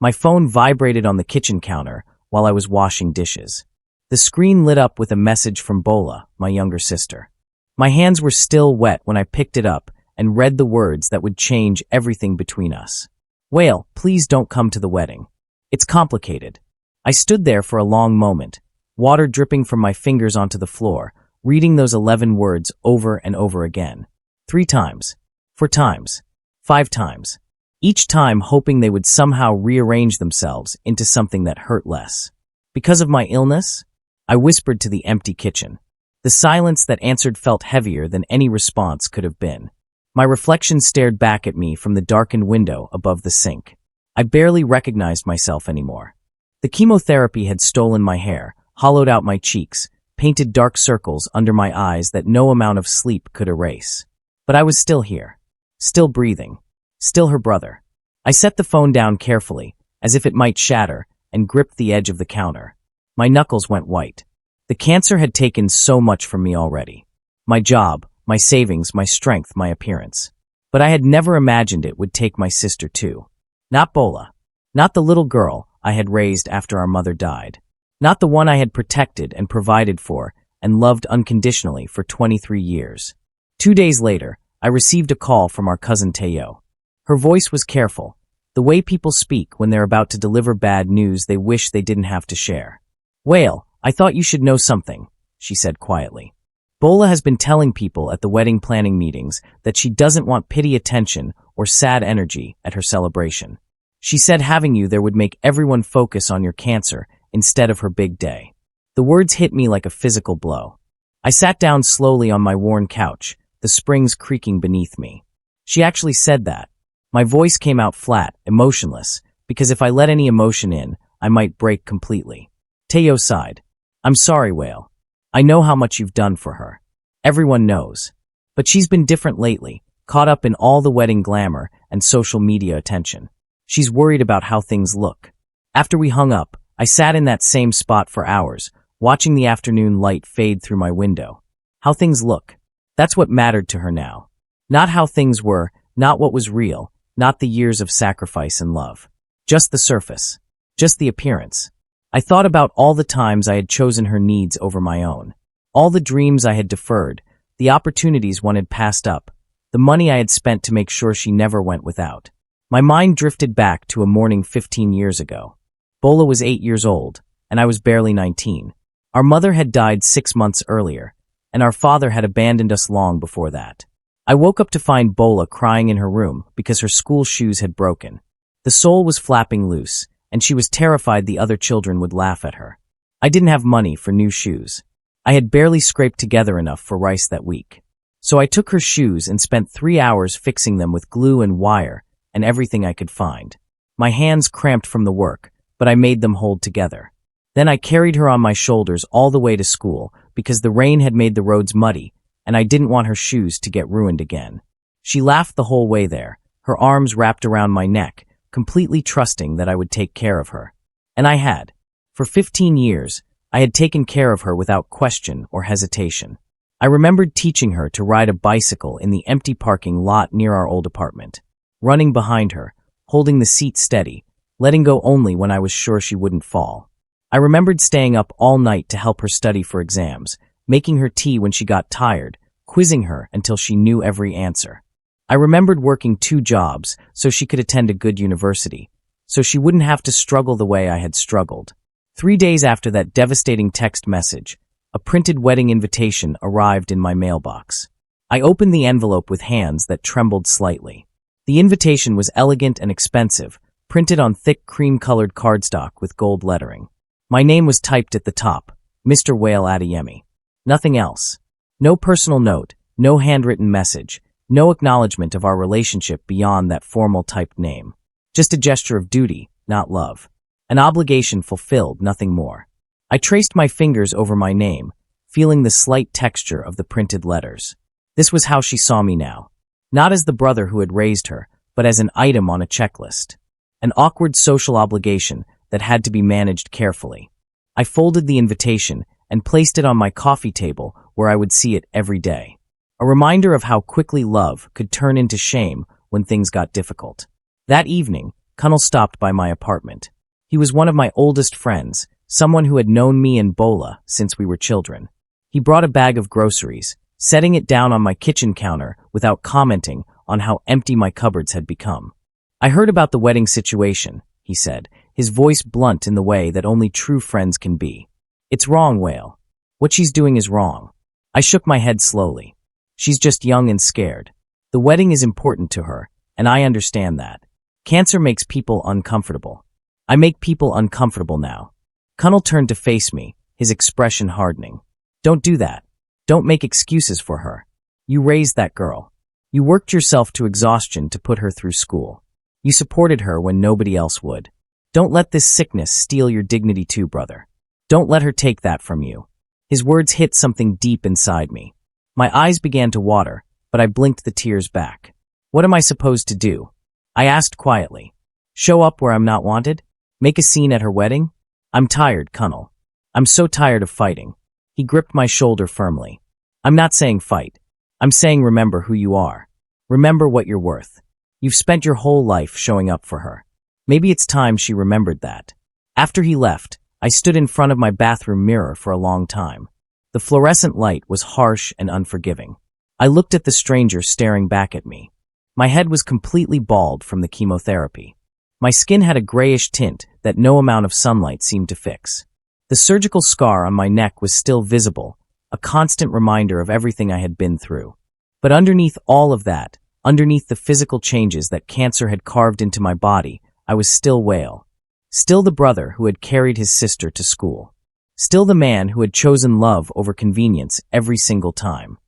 My phone vibrated on the kitchen counter while I was washing dishes. The screen lit up with a message from Bola, my younger sister. My hands were still wet when I picked it up and read the words that would change everything between us. "Whale, please don't come to the wedding. It's complicated." I stood there for a long moment, water dripping from my fingers onto the floor, reading those 11 words over and over again. 3 times, 4 times, 5 times. Each time hoping they would somehow rearrange themselves into something that hurt less. Because of my illness? I whispered to the empty kitchen. The silence that answered felt heavier than any response could have been. My reflection stared back at me from the darkened window above the sink. I barely recognized myself anymore. The chemotherapy had stolen my hair, hollowed out my cheeks, painted dark circles under my eyes that no amount of sleep could erase. But I was still here, still breathing, still her brother. I set the phone down carefully, as if it might shatter, and gripped the edge of the counter. My knuckles went white. The cancer had taken so much from me already. My job, my savings, my strength, my appearance. But I had never imagined it would take my sister too. Not Bola. Not the little girl I had raised after our mother died. Not the one I had protected and provided for and loved unconditionally for 23 years. 2 days later, I received a call from our cousin Teo. Her voice was careful, the way people speak when they're about to deliver bad news they wish they didn't have to share. "Whale, I thought you should know something," she said quietly. "Bola has been telling people at the wedding planning meetings that she doesn't want pity attention or sad energy at her celebration. She said having you there would make everyone focus on your cancer instead of her big day." The words hit me like a physical blow. I sat down slowly on my worn couch, the springs creaking beneath me. She actually said that. My voice came out flat, emotionless, because if I let any emotion in, I might break completely. Teo sighed. "I'm sorry, Whale. I know how much you've done for her. Everyone knows. But she's been different lately, caught up in all the wedding glamour and social media attention. She's worried about how things look." After we hung up, I sat in that same spot for hours, watching the afternoon light fade through my window. How things look. That's what mattered to her now. Not how things were, not what was real, not the years of sacrifice and love. Just the surface. Just the appearance. I thought about all the times I had chosen her needs over my own. All the dreams I had deferred, the opportunities one had passed up, the money I had spent to make sure she never went without. My mind drifted back to a morning 15 years ago. Bola was 8 years old, and I was barely 19. Our mother had died 6 months earlier, and our father had abandoned us long before that. I woke up to find Bola crying in her room because her school shoes had broken. The sole was flapping loose, and she was terrified the other children would laugh at her. I didn't have money for new shoes. I had barely scraped together enough for rice that week. So I took her shoes and spent 3 hours fixing them with glue and wire and everything I could find. My hands cramped from the work, but I made them hold together. Then I carried her on my shoulders all the way to school because the rain had made the roads muddy, and I didn't want her shoes to get ruined again. She laughed the whole way there, her arms wrapped around my neck, completely trusting that I would take care of her. And I had. For 15 years, I had taken care of her without question or hesitation. I remembered teaching her to ride a bicycle in the empty parking lot near our old apartment, running behind her, holding the seat steady, letting go only when I was sure she wouldn't fall. I remembered staying up all night to help her study for exams, making her tea when she got tired, quizzing her until she knew every answer. I remembered working 2 jobs so she could attend a good university, so she wouldn't have to struggle the way I had struggled. 3 days after that devastating text message, a printed wedding invitation arrived in my mailbox. I opened the envelope with hands that trembled slightly. The invitation was elegant and expensive, printed on thick cream-colored cardstock with gold lettering. My name was typed at the top, Mr. Whale Adeyemi. Nothing else. No personal note, no handwritten message, no acknowledgement of our relationship beyond that formal typed name. Just a gesture of duty, not love. An obligation fulfilled, nothing more. I traced my fingers over my name, feeling the slight texture of the printed letters. This was how she saw me now. Not as the brother who had raised her, but as an item on a checklist. An awkward social obligation that had to be managed carefully. I folded the invitation and placed it on my coffee table where I would see it every day. A reminder of how quickly love could turn into shame when things got difficult. That evening, Kunnel stopped by my apartment. He was one of my oldest friends, someone who had known me and Bola since we were children. He brought a bag of groceries, setting it down on my kitchen counter without commenting on how empty my cupboards had become. "I heard about the wedding situation," he said, his voice blunt in the way that only true friends can be. "It's wrong, Whale. What she's doing is wrong." I shook my head slowly. "She's just young and scared. The wedding is important to her, and I understand that. Cancer makes people uncomfortable. I make people uncomfortable now." Kunnel turned to face me, his expression hardening. "Don't do that. Don't make excuses for her. You raised that girl. You worked yourself to exhaustion to put her through school. You supported her when nobody else would. Don't let this sickness steal your dignity too, brother. Don't let her take that from you." His words hit something deep inside me. My eyes began to water, but I blinked the tears back. "What am I supposed to do?" I asked quietly. "Show up where I'm not wanted? Make a scene at her wedding? I'm tired, Kunnel. I'm so tired of fighting." He gripped my shoulder firmly. "I'm not saying fight. I'm saying remember who you are. Remember what you're worth. You've spent your whole life showing up for her. Maybe it's time she remembered that." After he left, I stood in front of my bathroom mirror for a long time. The fluorescent light was harsh and unforgiving. I looked at the stranger staring back at me. My head was completely bald from the chemotherapy. My skin had a grayish tint that no amount of sunlight seemed to fix. The surgical scar on my neck was still visible, a constant reminder of everything I had been through. But underneath all of that, underneath the physical changes that cancer had carved into my body, I was still Whale. Still the brother who had carried his sister to school. Still the man who had chosen love over convenience every single time.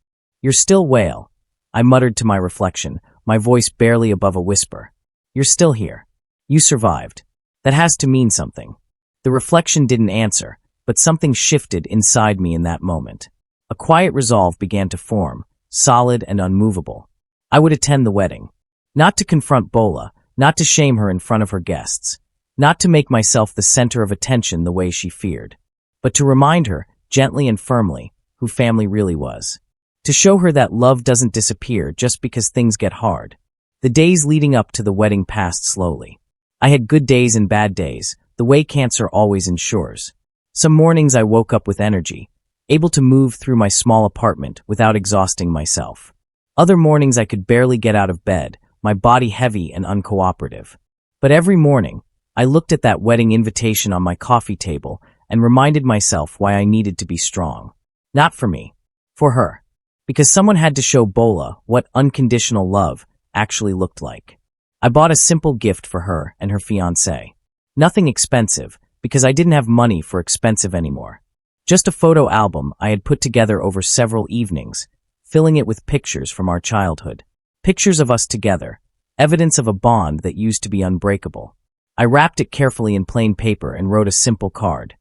"You're still Whale," I muttered to my reflection, my voice barely above a whisper. "You're still here. You survived. That has to mean something." The reflection didn't answer, but something shifted inside me in that moment. A quiet resolve began to form, solid and unmovable. I would attend the wedding. Not to confront Bola, not to shame her in front of her guests, not to make myself the center of attention the way she feared, but to remind her, gently and firmly, who family really was. To show her that love doesn't disappear just because things get hard. The days leading up to the wedding passed slowly. I had good days and bad days, the way cancer always ensures. Some mornings I woke up with energy, able to move through my small apartment without exhausting myself. Other mornings I could barely get out of bed, my body heavy and uncooperative. But every morning, I looked at that wedding invitation on my coffee table and reminded myself why I needed to be strong. Not for me, for her. Because someone had to show Bola what unconditional love actually looked like. I bought a simple gift for her and her fiancé. Nothing expensive, because I didn't have money for expensive anymore. Just a photo album I had put together over several evenings, filling it with pictures from our childhood. Pictures of us together, evidence of a bond that used to be unbreakable. I wrapped it carefully in plain paper and wrote a simple card.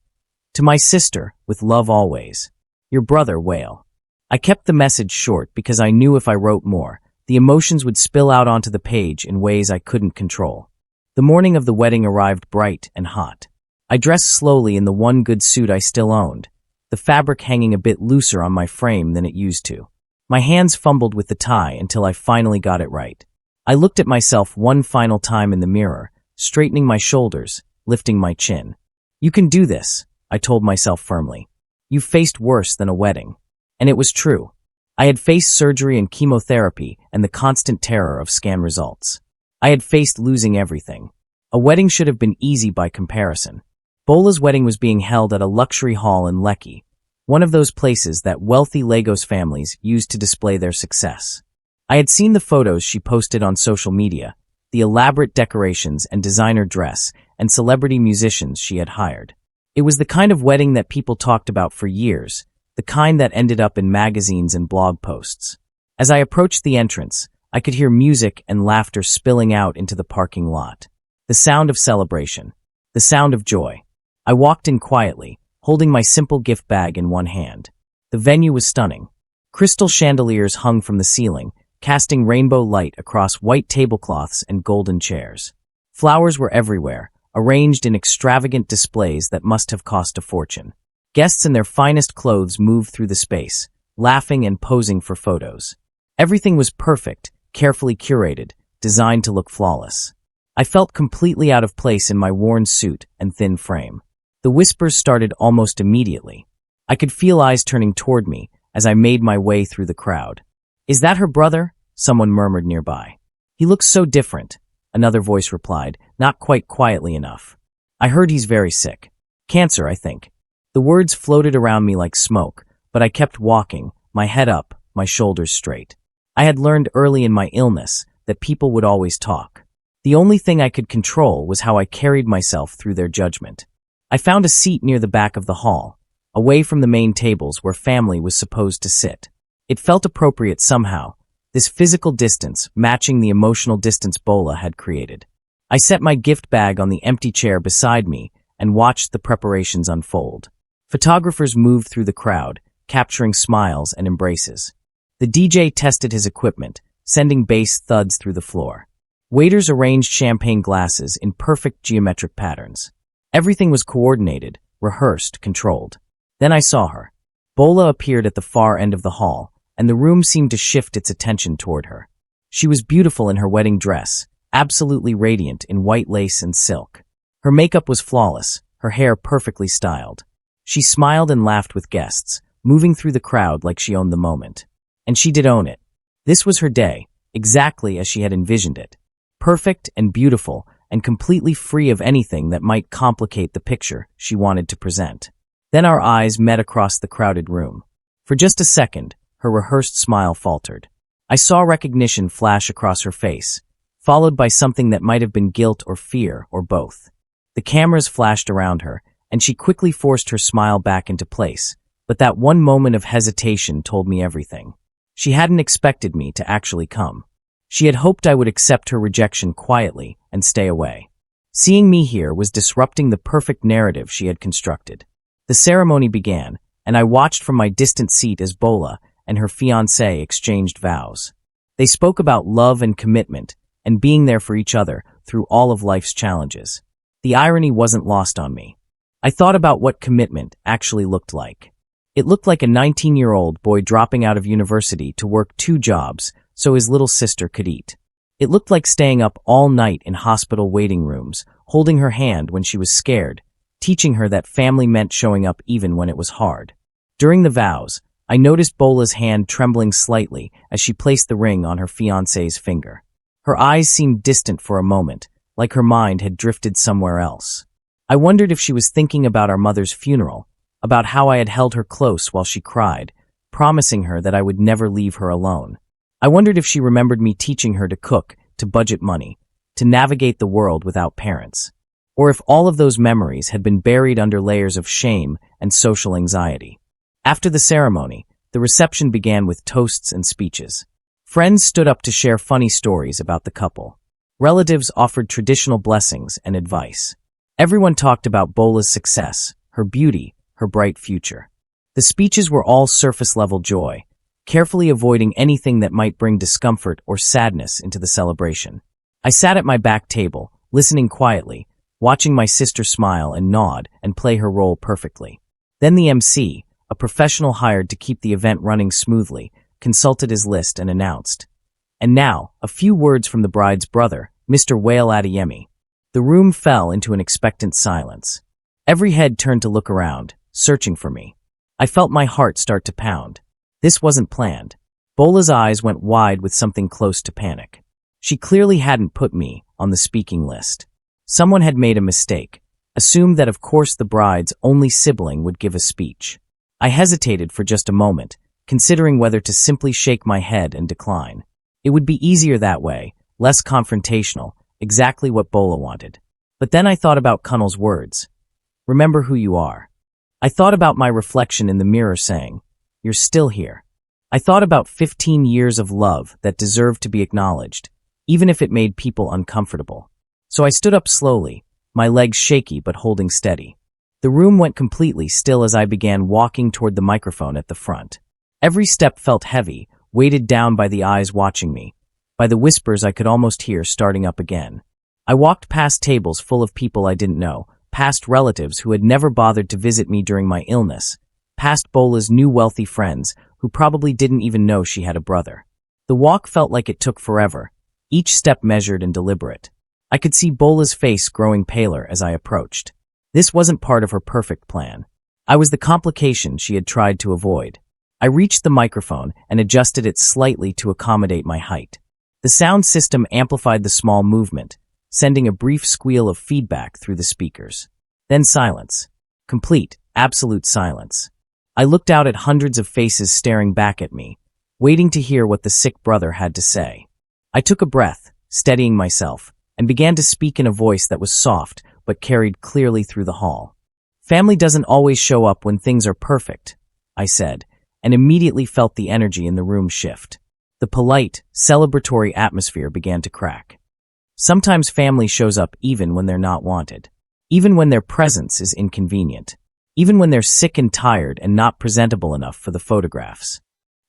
"To my sister, with love always. Your brother, Whale." I kept the message short because I knew if I wrote more, the emotions would spill out onto the page in ways I couldn't control. The morning of the wedding arrived bright and hot. I dressed slowly in the one good suit I still owned, the fabric hanging a bit looser on my frame than it used to. My hands fumbled with the tie until I finally got it right. I looked at myself one final time in the mirror, straightening my shoulders, lifting my chin. "You can do this," I told myself firmly. "You've faced worse than a wedding." And it was true. I had faced surgery and chemotherapy and the constant terror of scan results. I had faced losing everything. A wedding should have been easy by comparison. Bola's wedding was being held at a luxury hall in Lekki, one of those places that wealthy Lagos families use to display their success. I had seen the photos she posted on social media, the elaborate decorations and designer dress, and celebrity musicians she had hired. It was the kind of wedding that people talked about for years, the kind that ended up in magazines and blog posts. As I approached the entrance, I could hear music and laughter spilling out into the parking lot. The sound of celebration. The sound of joy. I walked in quietly, holding my simple gift bag in one hand. The venue was stunning. Crystal chandeliers hung from the ceiling, casting rainbow light across white tablecloths and golden chairs. Flowers were everywhere, arranged in extravagant displays that must have cost a fortune. Guests in their finest clothes moved through the space, laughing and posing for photos. Everything was perfect, carefully curated, designed to look flawless. I felt completely out of place in my worn suit and thin frame. The whispers started almost immediately. I could feel eyes turning toward me as I made my way through the crowd. "Is that her brother?" someone murmured nearby. "He looks so different," another voice replied, not quite quietly enough. "I heard he's very sick. Cancer, I think." The words floated around me like smoke, but I kept walking, my head up, my shoulders straight. I had learned early in my illness that people would always talk. The only thing I could control was how I carried myself through their judgment. I found a seat near the back of the hall, away from the main tables where family was supposed to sit. It felt appropriate somehow, this physical distance matching the emotional distance Bola had created. I set my gift bag on the empty chair beside me and watched the preparations unfold. Photographers moved through the crowd, capturing smiles and embraces. The DJ tested his equipment, sending bass thuds through the floor. Waiters arranged champagne glasses in perfect geometric patterns. Everything was coordinated, rehearsed, controlled. Then I saw her. Bola appeared at the far end of the hall, and the room seemed to shift its attention toward her. She was beautiful in her wedding dress, absolutely radiant in white lace and silk. Her makeup was flawless, her hair perfectly styled. She smiled and laughed with guests, moving through the crowd like she owned the moment. And she did own it. This was her day, exactly as she had envisioned it. Perfect and beautiful, and completely free of anything that might complicate the picture she wanted to present. Then our eyes met across the crowded room. For just a second, her rehearsed smile faltered. I saw recognition flash across her face, followed by something that might have been guilt or fear or both. The cameras flashed around her, and she quickly forced her smile back into place, but that one moment of hesitation told me everything. She hadn't expected me to actually come. She had hoped I would accept her rejection quietly and stay away. Seeing me here was disrupting the perfect narrative she had constructed. The ceremony began, and I watched from my distant seat as Bola and her fiancé exchanged vows. They spoke about love and commitment, and being there for each other through all of life's challenges. The irony wasn't lost on me. I thought about what commitment actually looked like. It looked like a 19-year-old boy dropping out of university to work 2 jobs so his little sister could eat. It looked like staying up all night in hospital waiting rooms, holding her hand when she was scared, teaching her that family meant showing up even when it was hard. During the vows, I noticed Bola's hand trembling slightly as she placed the ring on her fiancé's finger. Her eyes seemed distant for a moment, like her mind had drifted somewhere else. I wondered if she was thinking about our mother's funeral, about how I had held her close while she cried, promising her that I would never leave her alone. I wondered if she remembered me teaching her to cook, to budget money, to navigate the world without parents, or if all of those memories had been buried under layers of shame and social anxiety. After the ceremony, the reception began with toasts and speeches. Friends stood up to share funny stories about the couple. Relatives offered traditional blessings and advice. Everyone talked about Bola's success, her beauty, her bright future. The speeches were all surface-level joy, carefully avoiding anything that might bring discomfort or sadness into the celebration. I sat at my back table, listening quietly, watching my sister smile and nod and play her role perfectly. Then the MC, a professional hired to keep the event running smoothly, consulted his list and announced. And now, a few words from the bride's brother, Mr. Wale Adeyemi. The room fell into an expectant silence. Every head turned to look around, searching for me. I felt my heart start to pound. This wasn't planned. Bola's eyes went wide with something close to panic. She clearly hadn't put me on the speaking list. Someone had made a mistake, assumed that of course the bride's only sibling would give a speech. I hesitated for just a moment, considering whether to simply shake my head and decline. It would be easier that way, less confrontational, exactly what Bola wanted. But then I thought about Kunnal's words. Remember who you are. I thought about my reflection in the mirror saying, you're still here. I thought about 15 years of love that deserved to be acknowledged, even if it made people uncomfortable. So I stood up slowly, my legs shaky but holding steady. The room went completely still as I began walking toward the microphone at the front. Every step felt heavy, weighted down by the eyes watching me, by the whispers I could almost hear starting up again. I walked past tables full of people I didn't know, past relatives who had never bothered to visit me during my illness, past Bola's new wealthy friends who probably didn't even know she had a brother. The walk felt like it took forever, each step measured and deliberate. I could see Bola's face growing paler as I approached. This wasn't part of her perfect plan. I was the complication she had tried to avoid. I reached the microphone and adjusted it slightly to accommodate my height. The sound system amplified the small movement, sending a brief squeal of feedback through the speakers. Then silence. Complete, absolute silence. I looked out at hundreds of faces staring back at me, waiting to hear what the sick brother had to say. I took a breath, steadying myself, and began to speak in a voice that was soft but carried clearly through the hall. Family doesn't always show up when things are perfect, I said, and immediately felt the energy in the room shift. The polite, celebratory atmosphere began to crack. Sometimes family shows up even when they're not wanted. Even when their presence is inconvenient. Even when they're sick and tired and not presentable enough for the photographs.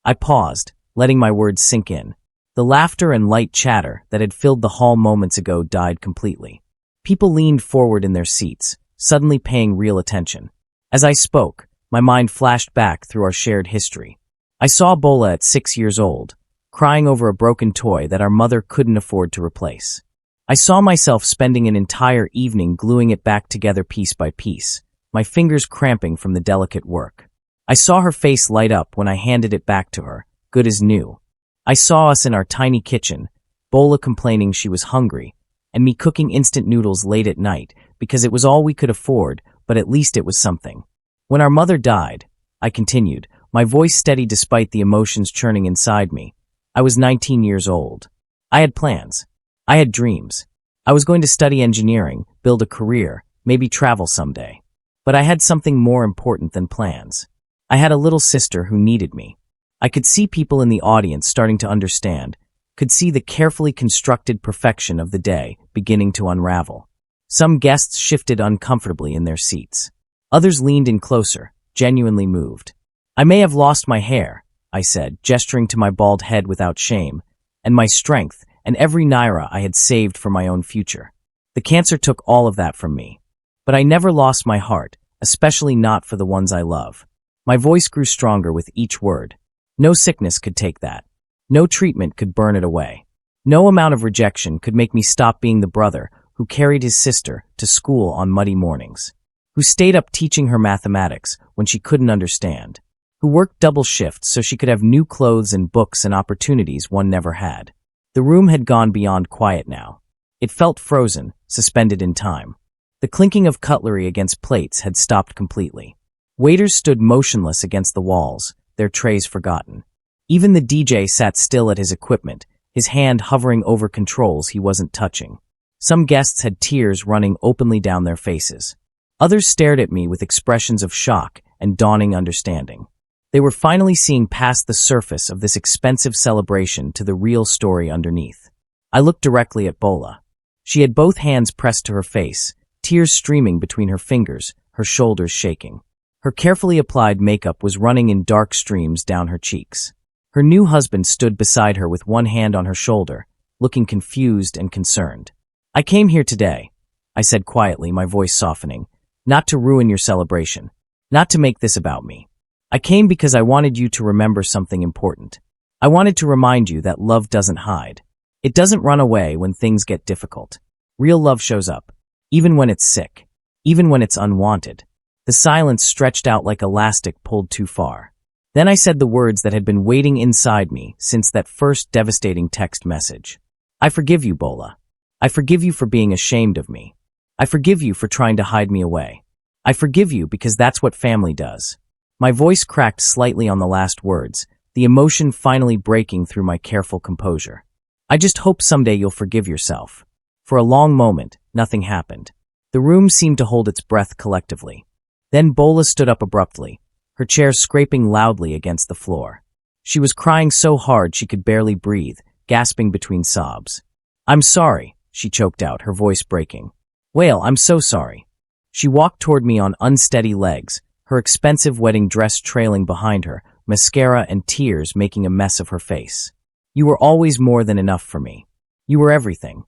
I paused, letting my words sink in. The laughter and light chatter that had filled the hall moments ago died completely. People leaned forward in their seats, suddenly paying real attention. As I spoke, my mind flashed back through our shared history. I saw Bola at 6 years old, crying over a broken toy that our mother couldn't afford to replace. I saw myself spending an entire evening gluing it back together piece by piece, my fingers cramping from the delicate work. I saw her face light up when I handed it back to her, good as new. I saw us in our tiny kitchen, Bola complaining she was hungry, and me cooking instant noodles late at night because it was all we could afford, but at least it was something. When our mother died, I continued, my voice steady despite the emotions churning inside me. I was 19 years old. I had plans. I had dreams. I was going to study engineering, build a career, maybe travel someday. But I had something more important than plans. I had a little sister who needed me. I could see people in the audience starting to understand, could see the carefully constructed perfection of the day beginning to unravel. Some guests shifted uncomfortably in their seats. Others leaned in closer, genuinely moved. I may have lost my hair, I said, gesturing to my bald head without shame, and my strength, and every naira I had saved for my own future. The cancer took all of that from me. But I never lost my heart, especially not for the ones I love. My voice grew stronger with each word. No sickness could take that. No treatment could burn it away. No amount of rejection could make me stop being the brother who carried his sister to school on muddy mornings, who stayed up teaching her mathematics when she couldn't understand, who worked double shifts so she could have new clothes and books and opportunities one never had. The room had gone beyond quiet now. It felt frozen, suspended in time. The clinking of cutlery against plates had stopped completely. Waiters stood motionless against the walls, their trays forgotten. Even the DJ sat still at his equipment, his hand hovering over controls he wasn't touching. Some guests had tears running openly down their faces. Others stared at me with expressions of shock and dawning understanding. They were finally seeing past the surface of this expensive celebration to the real story underneath. I looked directly at Bola. She had both hands pressed to her face, tears streaming between her fingers, her shoulders shaking. Her carefully applied makeup was running in dark streams down her cheeks. Her new husband stood beside her with one hand on her shoulder, looking confused and concerned. I came here today, I said quietly, my voice softening, not to ruin your celebration, not to make this about me. I came because I wanted you to remember something important. I wanted to remind you that love doesn't hide. It doesn't run away when things get difficult. Real love shows up, even when it's sick, even when it's unwanted. The silence stretched out like elastic pulled too far. Then I said the words that had been waiting inside me since that first devastating text message. I forgive you, Bola. I forgive you for being ashamed of me. I forgive you for trying to hide me away. I forgive you because that's what family does. My voice cracked slightly on the last words, the emotion finally breaking through my careful composure. I just hope someday you'll forgive yourself. For a long moment, nothing happened. The room seemed to hold its breath collectively. Then Bola stood up abruptly, her chair scraping loudly against the floor. She was crying so hard she could barely breathe, gasping between sobs. I'm sorry, she choked out, her voice breaking. Wail, I'm so sorry. She walked toward me on unsteady legs, her expensive wedding dress trailing behind her, mascara and tears making a mess of her face. You were always more than enough for me. You were everything.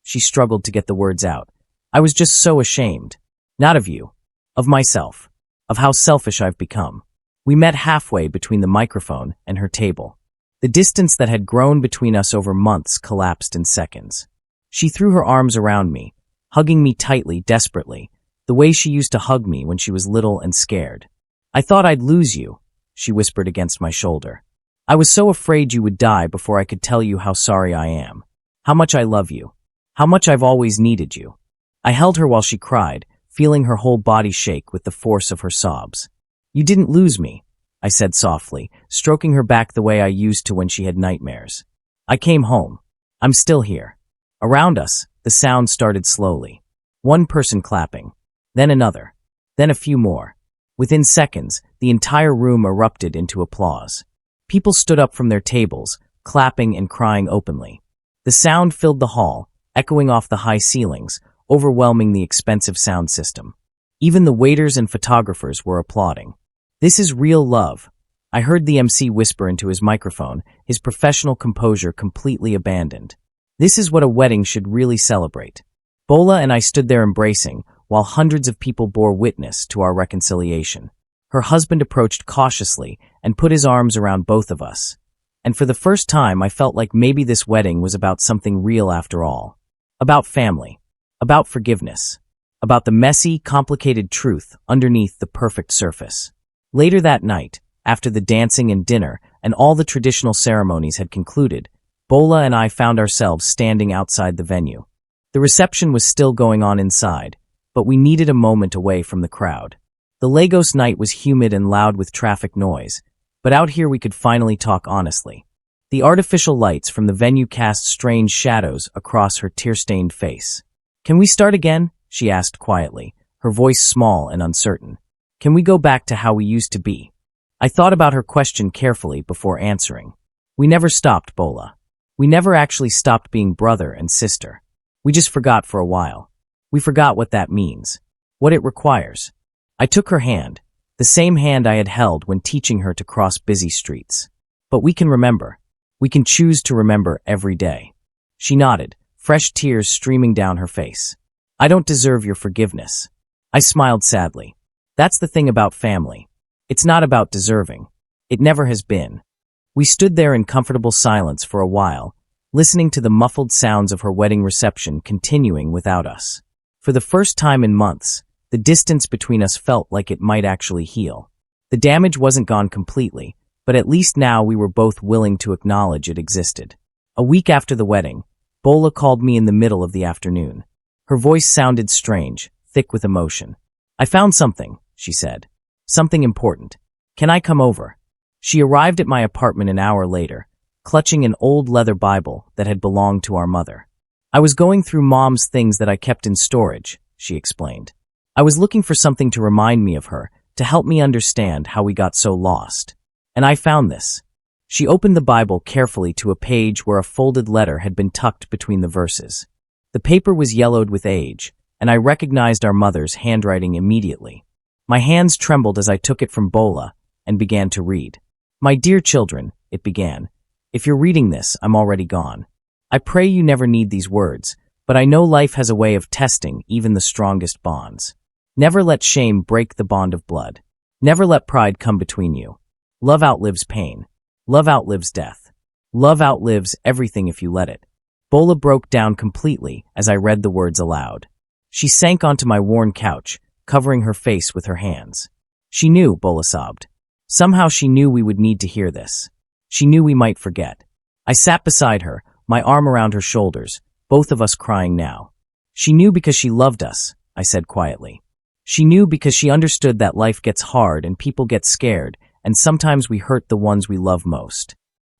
She struggled to get the words out. I was just so ashamed. Not of you. Of myself. Of how selfish I've become. We met halfway between the microphone and her table. The distance that had grown between us over months collapsed in seconds. She threw her arms around me, hugging me tightly, desperately, the way she used to hug me when she was little and scared. "I thought I'd lose you," she whispered against my shoulder. "I was so afraid you would die before I could tell you how sorry I am, how much I love you, how much I've always needed you." I held her while she cried, feeling her whole body shake with the force of her sobs. "You didn't lose me," I said softly, stroking her back the way I used to when she had nightmares. "I came home. I'm still here." Around us, the sound started slowly. One person clapping, then another, then a few more. Within seconds, the entire room erupted into applause. People stood up from their tables, clapping and crying openly. The sound filled the hall, echoing off the high ceilings, overwhelming the expensive sound system. Even the waiters and photographers were applauding. "This is real love," I heard the MC whisper into his microphone, his professional composure completely abandoned. "This is what a wedding should really celebrate." Bola and I stood there embracing, while hundreds of people bore witness to our reconciliation. Her husband approached cautiously and put his arms around both of us. And for the first time, I felt like maybe this wedding was about something real after all. About family. About forgiveness. About the messy, complicated truth underneath the perfect surface. Later that night, after the dancing and dinner and all the traditional ceremonies had concluded, Bola and I found ourselves standing outside the venue. The reception was still going on inside, but we needed a moment away from the crowd. The Lagos night was humid and loud with traffic noise, but out here we could finally talk honestly. The artificial lights from the venue cast strange shadows across her tear-stained face. "Can we start again?" she asked quietly, her voice small and uncertain. "Can we go back to how we used to be?" I thought about her question carefully before answering. We never stopped, Bola. We never actually stopped being brother and sister. We just forgot for a while. We forgot what that means, what it requires. I took her hand, the same hand I had held when teaching her to cross busy streets. But we can remember. We can choose to remember every day. She nodded, fresh tears streaming down her face. "I don't deserve your forgiveness." I smiled sadly. That's the thing about family. It's not about deserving. It never has been. We stood there in comfortable silence for a while, listening to the muffled sounds of her wedding reception continuing without us. For the first time in months, the distance between us felt like it might actually heal. The damage wasn't gone completely, but at least now we were both willing to acknowledge it existed. A week after the wedding, Bola called me in the middle of the afternoon. Her voice sounded strange, thick with emotion. "I found something," she said. "Something important. Can I come over?" She arrived at my apartment an hour later, clutching an old leather Bible that had belonged to our mother. "I was going through Mom's things that I kept in storage," she explained. "I was looking for something to remind me of her, to help me understand how we got so lost. And I found this." She opened the Bible carefully to a page where a folded letter had been tucked between the verses. The paper was yellowed with age, and I recognized our mother's handwriting immediately. My hands trembled as I took it from Bola and began to read. "My dear children," it began, "if you're reading this, I'm already gone. I pray you never need these words, but I know life has a way of testing even the strongest bonds. Never let shame break the bond of blood. Never let pride come between you. Love outlives pain. Love outlives death. Love outlives everything if you let it." Bola broke down completely as I read the words aloud. She sank onto my worn couch, covering her face with her hands. She knew, Bola sobbed. Somehow she knew we would need to hear this. She knew we might forget. I sat beside her, my arm around her shoulders, both of us crying now. "She knew because she loved us," I said quietly. "She knew because she understood that life gets hard and people get scared, and sometimes we hurt the ones we love most."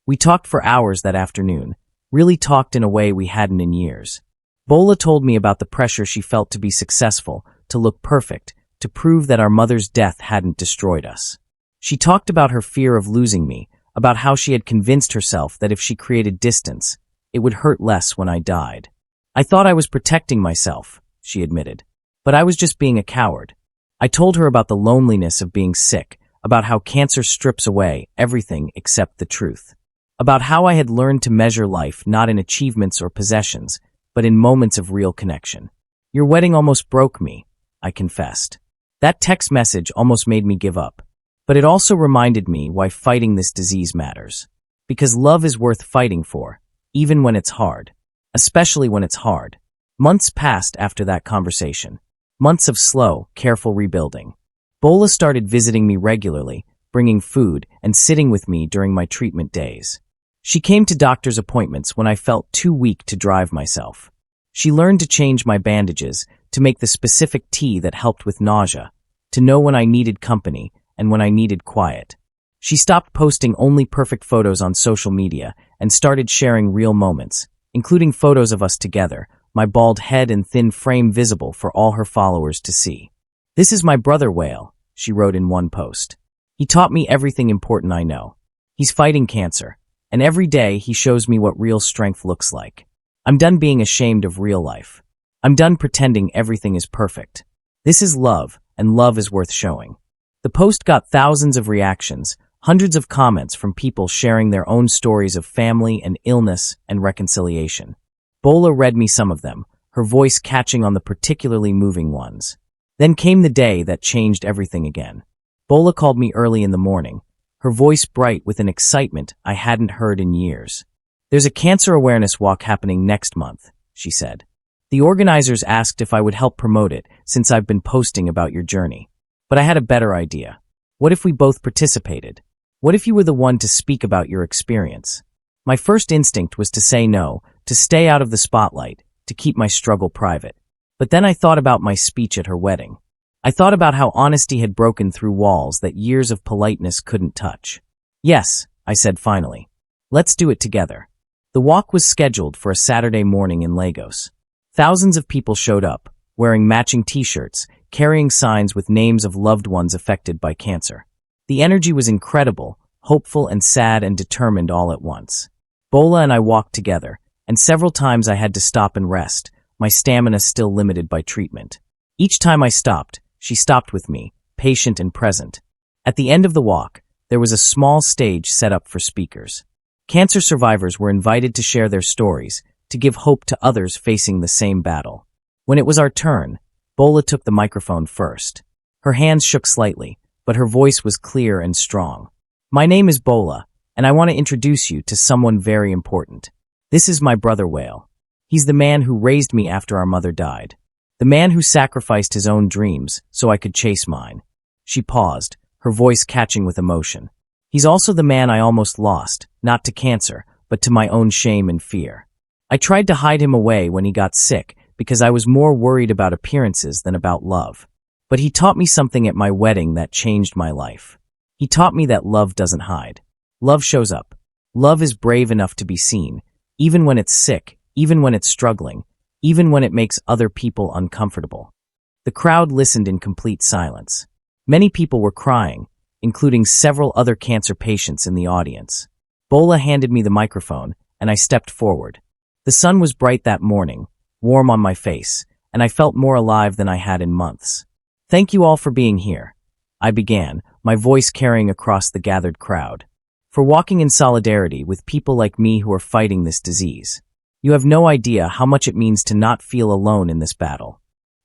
We talked for hours that afternoon, really talked in a way we hadn't in years. Bola told me about the pressure she felt to be successful, to look perfect, to prove that our mother's death hadn't destroyed us. She talked about her fear of losing me, about how she had convinced herself that if she created distance, it would hurt less when I died. "I thought I was protecting myself," she admitted, "but I was just being a coward." I told her about the loneliness of being sick, about how cancer strips away everything except the truth, about how I had learned to measure life not in achievements or possessions, but in moments of real connection. "Your wedding almost broke me," I confessed. That text message almost made me give up. But it also reminded me why fighting this disease matters. Because love is worth fighting for, even when it's hard. especially when it's hard. Months passed after that conversation. Months of slow, careful rebuilding. Bola started visiting me regularly, bringing food and sitting with me during my treatment days. She came to doctor's appointments when I felt too weak to drive myself. She learned to change my bandages, to make the specific tea that helped with nausea, to know when I needed company and when I needed quiet. She stopped posting only perfect photos on social media and started sharing real moments, including photos of us together, my bald head and thin frame visible for all her followers to see. "This is my brother Whale," she wrote in one post. "He taught me everything important I know. He's fighting cancer, and every day he shows me what real strength looks like. I'm done being ashamed of real life. I'm done pretending everything is perfect. This is love, and love is worth showing." The post got thousands of reactions, hundreds of comments from people sharing their own stories of family and illness and reconciliation. Bola read me some of them, her voice catching on the particularly moving ones. Then came the day that changed everything again. Bola called me early in the morning, her voice bright with an excitement I hadn't heard in years. "There's a cancer awareness walk happening next month," she said. "The organizers asked if I would help promote it since I've been posting about your journey. But I had a better idea. What if we both participated? What if you were the one to speak about your experience?" My first instinct was to say no, to stay out of the spotlight, to keep my struggle private. But then I thought about my speech at her wedding. I thought about how honesty had broken through walls that years of politeness couldn't touch. "Yes," I said finally. "Let's do it together." The walk was scheduled for a Saturday morning in Lagos. Thousands of people showed up, wearing matching t-shirts, carrying signs with names of loved ones affected by cancer. The energy was incredible, hopeful and sad and determined all at once. Bola and I walked together, and several times I had to stop and rest, my stamina still limited by treatment. Each time I stopped, she stopped with me, patient and present. At the end of the walk, there was a small stage set up for speakers. Cancer survivors were invited to share their stories, to give hope to others facing the same battle. When it was our turn, Bola took the microphone first. Her hands shook slightly, but her voice was clear and strong. "My name is Bola, and I want to introduce you to someone very important. This is my brother Whale. He's the man who raised me after our mother died. The man who sacrificed his own dreams so I could chase mine." She paused, her voice catching with emotion. "He's also the man I almost lost, not to cancer, but to my own shame and fear. I tried to hide him away when he got sick because I was more worried about appearances than about love. But he taught me something at my wedding that changed my life. He taught me that love doesn't hide. Love shows up. Love is brave enough to be seen, even when it's sick, even when it's struggling, even when it makes other people uncomfortable." The crowd listened in complete silence. Many people were crying, including several other cancer patients in the audience. Bola handed me the microphone, and I stepped forward. The sun was bright that morning, warm on my face, and I felt more alive than I had in months. "Thank you all for being here," I began, my voice carrying across the gathered crowd. "For walking in solidarity with people like me who are fighting this disease. You have no idea how much it means to not feel alone in this battle."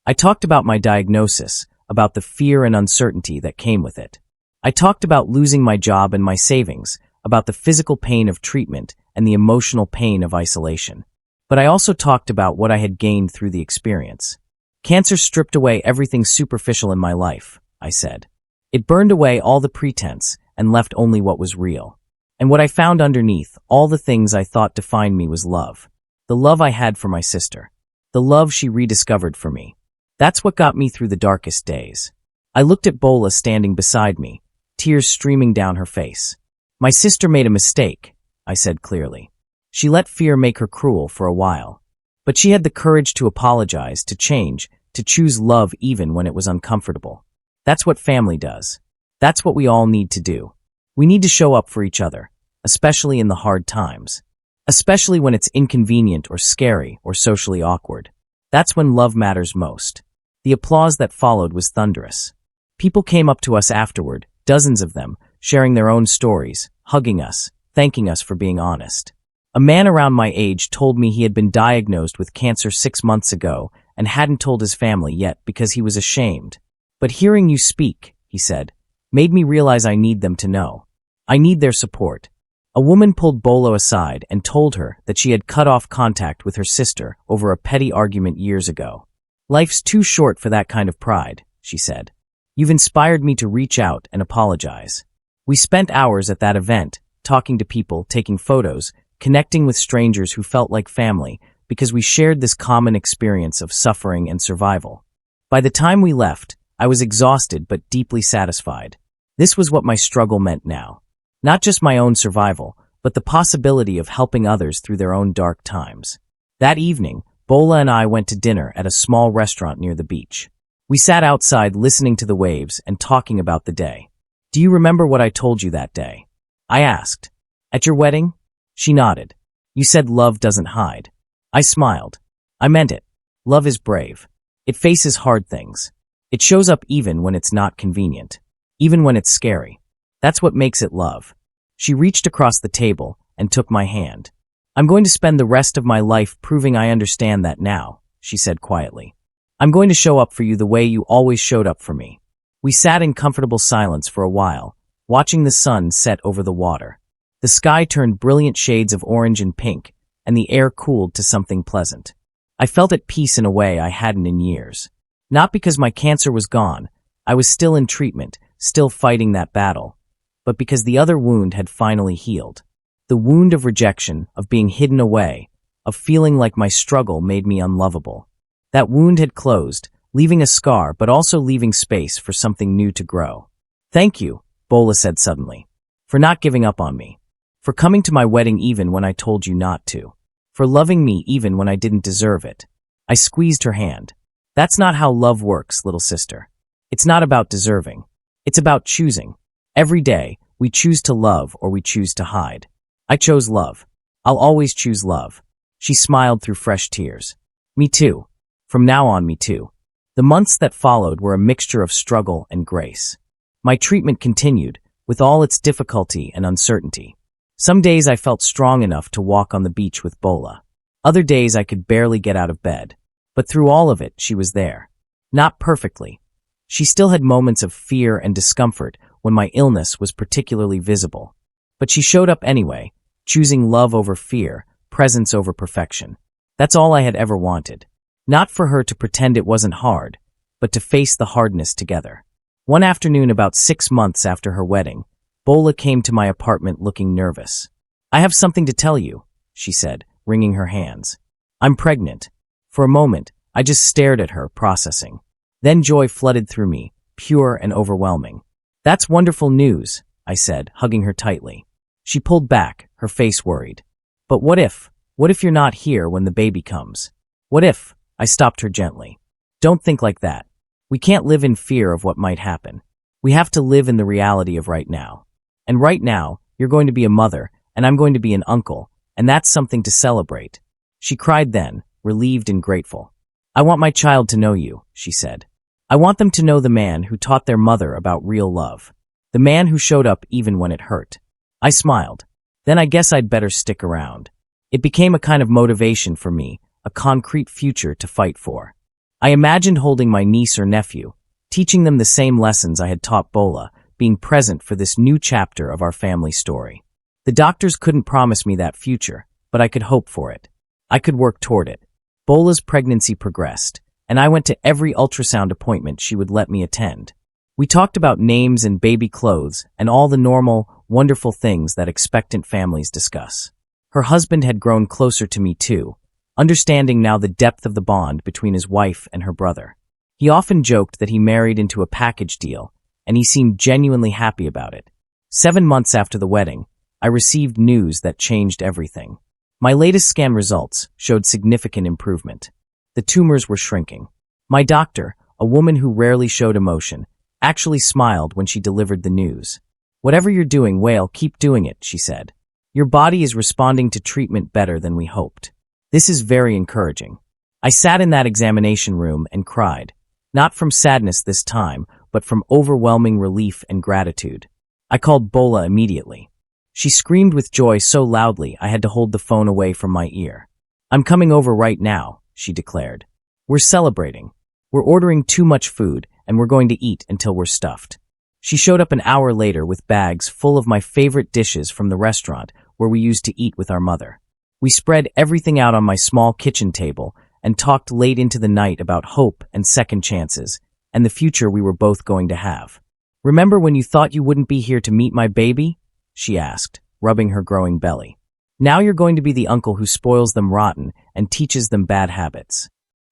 I talked about my diagnosis, about the fear and uncertainty that came with it. I talked about losing my job and my savings, about the physical pain of treatment and the emotional pain of isolation. But I also talked about what I had gained through the experience. "Cancer stripped away everything superficial in my life," I said. "It burned away all the pretense and left only what was real. And what I found underneath, all the things I thought defined me, was love. The love I had for my sister. The love she rediscovered for me. That's what got me through the darkest days." I looked at Bola standing beside me, tears streaming down her face. "My sister made a mistake," I said clearly. "She let fear make her cruel for a while. But she had the courage to apologize, to change, to choose love even when it was uncomfortable. That's what family does. That's what we all need to do. We need to show up for each other, especially in the hard times. Especially when it's inconvenient or scary or socially awkward. That's when love matters most." The applause that followed was thunderous. People came up to us afterward, dozens of them, sharing their own stories, hugging us, thanking us for being honest. A man around my age told me he had been diagnosed with cancer 6 months ago and hadn't told his family yet because he was ashamed. "But hearing you speak," he said, "made me realize I need them to know. I need their support. A woman pulled Bolo aside and told her that she had cut off contact with her sister over a petty argument years ago. "Life's too short for that kind of pride," she said. "You've inspired me to reach out and apologize." We spent hours at that event, talking to people, taking photos, connecting with strangers who felt like family, because we shared this common experience of suffering and survival. By the time we left, I was exhausted but deeply satisfied. This was what my struggle meant now. Not just my own survival, but the possibility of helping others through their own dark times. That evening, Bola and I went to dinner at a small restaurant near the beach. We sat outside listening to the waves and talking about the day. "Do you remember what I told you that day?" I asked. "At your wedding?" She nodded. "You said love doesn't hide." I smiled. "I meant it. Love is brave. It faces hard things. It shows up even when it's not convenient. Even when it's scary. That's what makes it love." She reached across the table and took my hand. "I'm going to spend the rest of my life proving I understand that now," she said quietly. "I'm going to show up for you the way you always showed up for me." We sat in comfortable silence for a while, watching the sun set over the water. The sky turned brilliant shades of orange and pink, and the air cooled to something pleasant. I felt at peace in a way I hadn't in years. Not because my cancer was gone, I was still in treatment, still fighting that battle, but because the other wound had finally healed. The wound of rejection, of being hidden away, of feeling like my struggle made me unlovable. That wound had closed, leaving a scar but also leaving space for something new to grow. "Thank you," Bola said suddenly, "for not giving up on me. For coming to my wedding even when I told you not to. For loving me even when I didn't deserve it." I squeezed her hand. "That's not how love works, little sister. It's not about deserving. It's about choosing. Every day, we choose to love or we choose to hide. I chose love. I'll always choose love." She smiled through fresh tears. "Me too. From now on, me too." The months that followed were a mixture of struggle and grace. My treatment continued, with all its difficulty and uncertainty. Some days I felt strong enough to walk on the beach with Bola. Other days I could barely get out of bed. But through all of it, she was there. Not perfectly. She still had moments of fear and discomfort when my illness was particularly visible. But she showed up anyway, choosing love over fear, presence over perfection. That's all I had ever wanted. Not for her to pretend it wasn't hard, but to face the hardness together. One afternoon about 6 months after her wedding, Bola came to my apartment looking nervous. "I have something to tell you," she said, wringing her hands. "I'm pregnant." For a moment, I just stared at her, processing. Then joy flooded through me, pure and overwhelming. "That's wonderful news," I said, hugging her tightly. She pulled back, her face worried. "But what if? What if you're not here when the baby comes? What if?" I stopped her gently. "Don't think like that. We can't live in fear of what might happen. We have to live in the reality of right now. And right now, you're going to be a mother, and I'm going to be an uncle, and that's something to celebrate." She cried then, relieved and grateful. "I want my child to know you," she said. "I want them to know the man who taught their mother about real love. The man who showed up even when it hurt." I smiled. Then I guess I'd better stick around. It became a kind of motivation for me, a concrete future to fight for. I imagined holding my niece or nephew, teaching them the same lessons I had taught Bola, being present for this new chapter of our family story. The doctors couldn't promise me that future, but I could hope for it. I could work toward it. Bola's pregnancy progressed, and I went to every ultrasound appointment she would let me attend. We talked about names and baby clothes and all the normal, wonderful things that expectant families discuss. Her husband had grown closer to me too, understanding now the depth of the bond between his wife and her brother. He often joked that he married into a package deal, and he seemed genuinely happy about it. 7 months after the wedding, I received news that changed everything. My latest scan results showed significant improvement. The tumors were shrinking. My doctor, a woman who rarely showed emotion, actually smiled when she delivered the news. "Whatever you're doing, Whale, keep doing it," she said. "Your body is responding to treatment better than we hoped. This is very encouraging." I sat in that examination room and cried, not from sadness this time, but from overwhelming relief and gratitude. I called Bola immediately. She screamed with joy so loudly I had to hold the phone away from my ear. "I'm coming over right now," she declared. "We're celebrating. We're ordering too much food, and we're going to eat until we're stuffed." She showed up an hour later with bags full of my favorite dishes from the restaurant where we used to eat with our mother. We spread everything out on my small kitchen table and talked late into the night about hope and second chances and the future we were both going to have. "Remember when you thought you wouldn't be here to meet my baby?" she asked, rubbing her growing belly. "Now you're going to be the uncle who spoils them rotten and teaches them bad habits."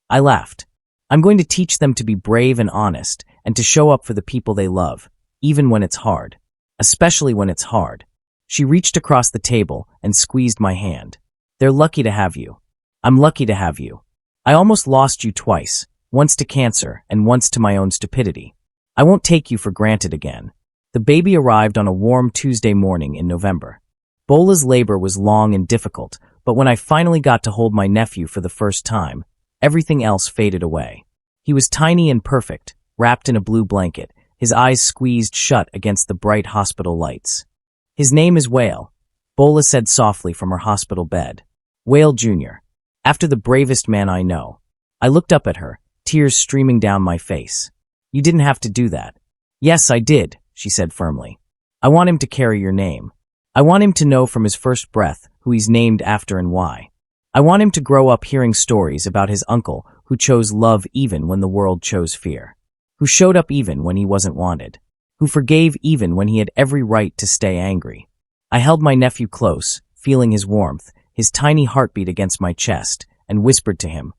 I laughed. "I'm going to teach them to be brave and honest and to show up for the people they love, even when it's hard. Especially when it's hard." She reached across the table and squeezed my hand. "They're lucky to have you. I'm lucky to have you. I almost lost you twice, once to cancer and once to my own stupidity. I won't take you for granted again." The baby arrived on a warm Tuesday morning in November. Bola's labor was long and difficult, but when I finally got to hold my nephew for the first time, everything else faded away. He was tiny and perfect, wrapped in a blue blanket, his eyes squeezed shut against the bright hospital lights. "His name is Whale," Bola said softly from her hospital bed. "Whale Jr. After the bravest man I know." I looked up at her, tears streaming down my face. "You didn't have to do that." "Yes, I did," she said firmly. "I want him to carry your name. I want him to know from his first breath who he's named after and why. I want him to grow up hearing stories about his uncle who chose love even when the world chose fear, who showed up even when he wasn't wanted, who forgave even when he had every right to stay angry." I held my nephew close, feeling his warmth, his tiny heartbeat against my chest, and whispered to him,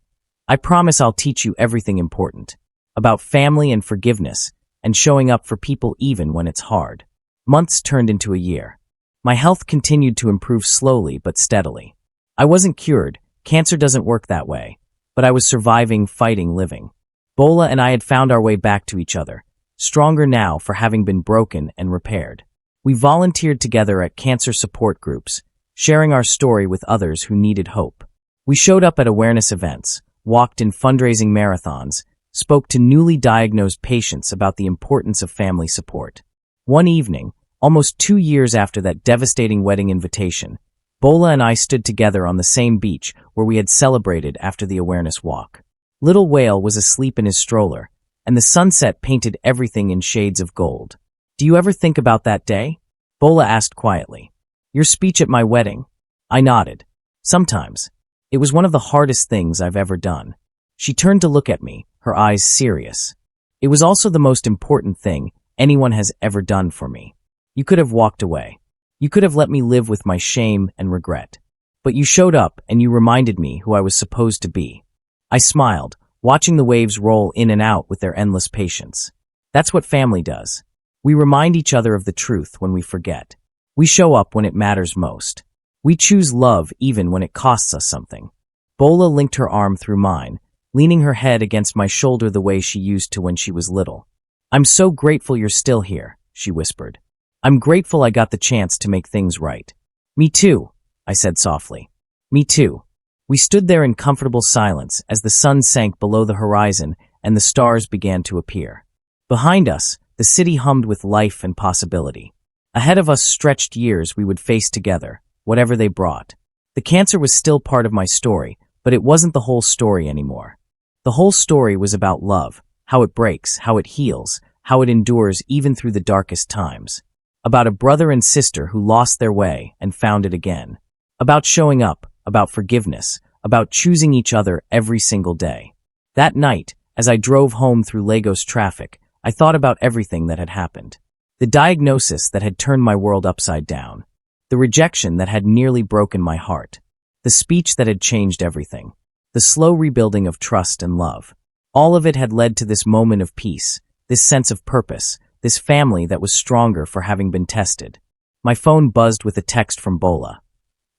"I promise I'll teach you everything important, about family and forgiveness, and showing up for people even when it's hard." Months turned into a year. My health continued to improve slowly but steadily. I wasn't cured, cancer doesn't work that way, but I was surviving, fighting, living. Bola and I had found our way back to each other, stronger now for having been broken and repaired. We volunteered together at cancer support groups, sharing our story with others who needed hope. We showed up at awareness events, walked in fundraising marathons, spoke to newly diagnosed patients about the importance of family support. One evening, almost 2 years after that devastating wedding invitation, Bola and I stood together on the same beach where we had celebrated after the awareness walk. Little Whale was asleep in his stroller, and the sunset painted everything in shades of gold. "Do you ever think about that day?" Bola asked quietly. "Your speech at my wedding?" I nodded. "Sometimes. It was one of the hardest things I've ever done." She turned to look at me, her eyes serious. "It was also the most important thing anyone has ever done for me. You could have walked away. You could have let me live with my shame and regret. But you showed up and you reminded me who I was supposed to be." I smiled, watching the waves roll in and out with their endless patience. That's what family does. We remind each other of the truth when we forget. We show up when it matters most. We choose love even when it costs us something. Bola linked her arm through mine, leaning her head against my shoulder the way she used to when she was little. "I'm so grateful you're still here," she whispered. "I'm grateful I got the chance to make things right." "Me too," I said softly. "Me too." We stood there in comfortable silence as the sun sank below the horizon and the stars began to appear. Behind us, the city hummed with life and possibility. Ahead of us stretched years we would face together, whatever they brought. The cancer was still part of my story, but it wasn't the whole story anymore. The whole story was about love, how it breaks, how it heals, how it endures even through the darkest times. About a brother and sister who lost their way and found it again. About showing up, about forgiveness, about choosing each other every single day. That night, as I drove home through Lagos traffic, I thought about everything that had happened. The diagnosis that had turned my world upside down. The rejection that had nearly broken my heart. The speech that had changed everything. The slow rebuilding of trust and love. All of it had led to this moment of peace, this sense of purpose, this family that was stronger for having been tested. My phone buzzed with a text from Bola.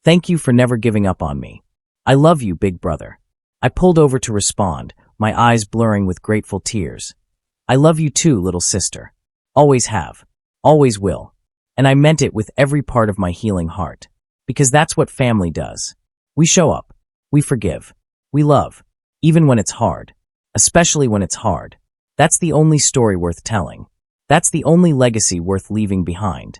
"Thank you for never giving up on me. I love you, big brother." I pulled over to respond, my eyes blurring with grateful tears. "I love you too, little sister. Always have. Always will." And I meant it with every part of my healing heart. Because that's what family does. We show up. We forgive. We love. Even when it's hard. Especially when it's hard. That's the only story worth telling. That's the only legacy worth leaving behind.